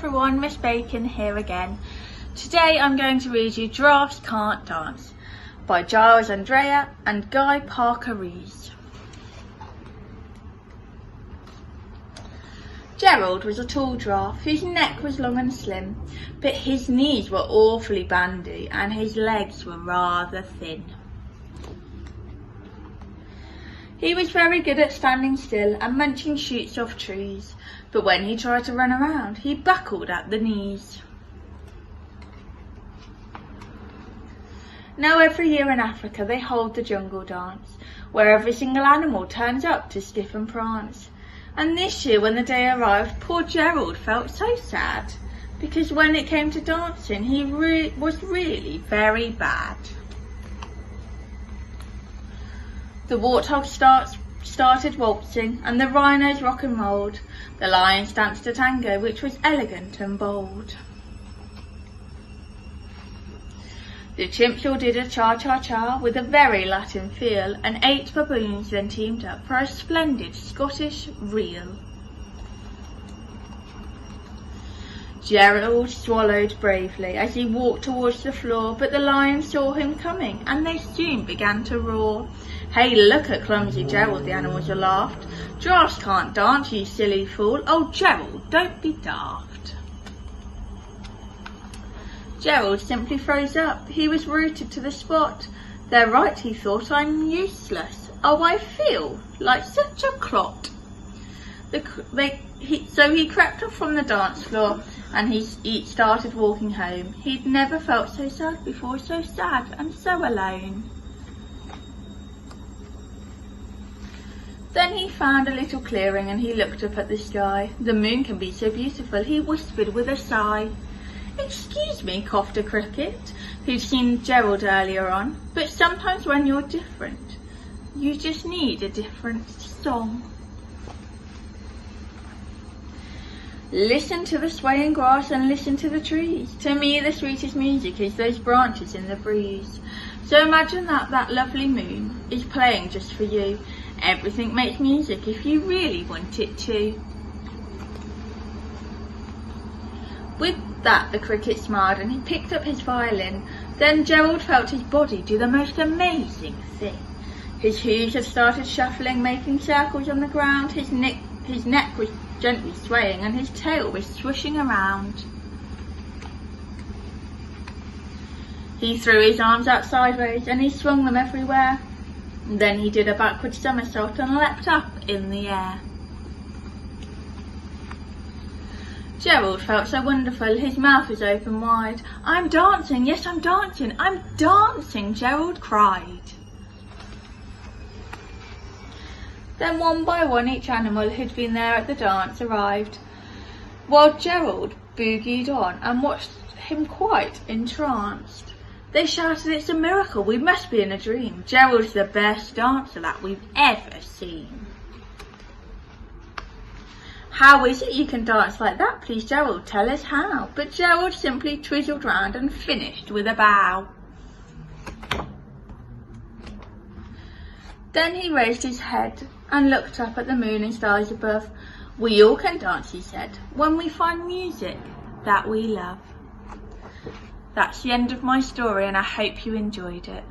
everyone, Miss Bacon here again. Today I'm going to read you Giraffes Can't Dance by Giles, Andreae and Guy Parker-Rees. Gerald was a tall giraffe whose neck was long and slim, but his knees were awfully bandy and his legs were rather thin. He was very good at standing still and munching shoots off trees, but when he tried to run around, he buckled at the knees. Now every year in Africa they hold the jungle dance, where every single animal turns up to skip and prance. And this year when the day arrived, poor Gerald felt so sad, because when it came to dancing, he was really very bad. The warthog started waltzing, and the rhinos rock and rolled. The lions danced a tango, which was elegant and bold. The chimps all did a cha-cha-cha with a very Latin feel, and 8 baboons then teamed up for a splendid Scottish reel. Gerald swallowed bravely as he walked towards the floor, but the lions saw him coming and they soon began to roar. "Hey, look at clumsy Gerald," the animals all laughed. "Giraffes can't dance, you silly fool. Oh, Gerald, don't be daft." Gerald simply froze up. He was rooted to the spot. "They're right," he thought, "I'm useless. Oh, I feel like such a clot." So he crept off from the dance floor and he started walking home. He'd never felt so sad before, so sad and so alone. Then he found a little clearing and he looked up at the sky. "The moon can be so beautiful," he whispered with a sigh. "Excuse me," coughed a cricket, who'd seen Gerald earlier on, "but sometimes when you're different, you just need a different song." Listen to the swaying grass and listen to the trees. To me the sweetest music is those branches in the breeze. So imagine that lovely moon is playing just for you. Everything makes music if you really want it to. With that the cricket smiled and he picked up his violin. Then Gerald felt his body do the most amazing thing. His hooves had started shuffling, making circles on the ground. His neck was gently swaying and his tail was swishing around. He threw his arms out sideways and he swung them everywhere. Then he did a backward somersault and leapt up in the air. Gerald felt so wonderful, his mouth was open wide. "I'm dancing, yes I'm dancing, Gerald cried. Then one by one each animal who'd been there at the dance arrived, while Gerald boogied on and watched him quite entranced. They shouted, "It's a miracle, we must be in a dream. Gerald's the best dancer that we've ever seen." "How is it you can dance like that? Please, Gerald, tell us how." But Gerald simply twizzled round and finished with a bow. Then he raised his head and looked up at the moon and stars above. "We all can dance," he said, "when we find music that we love." That's the end of my story and I hope you enjoyed it.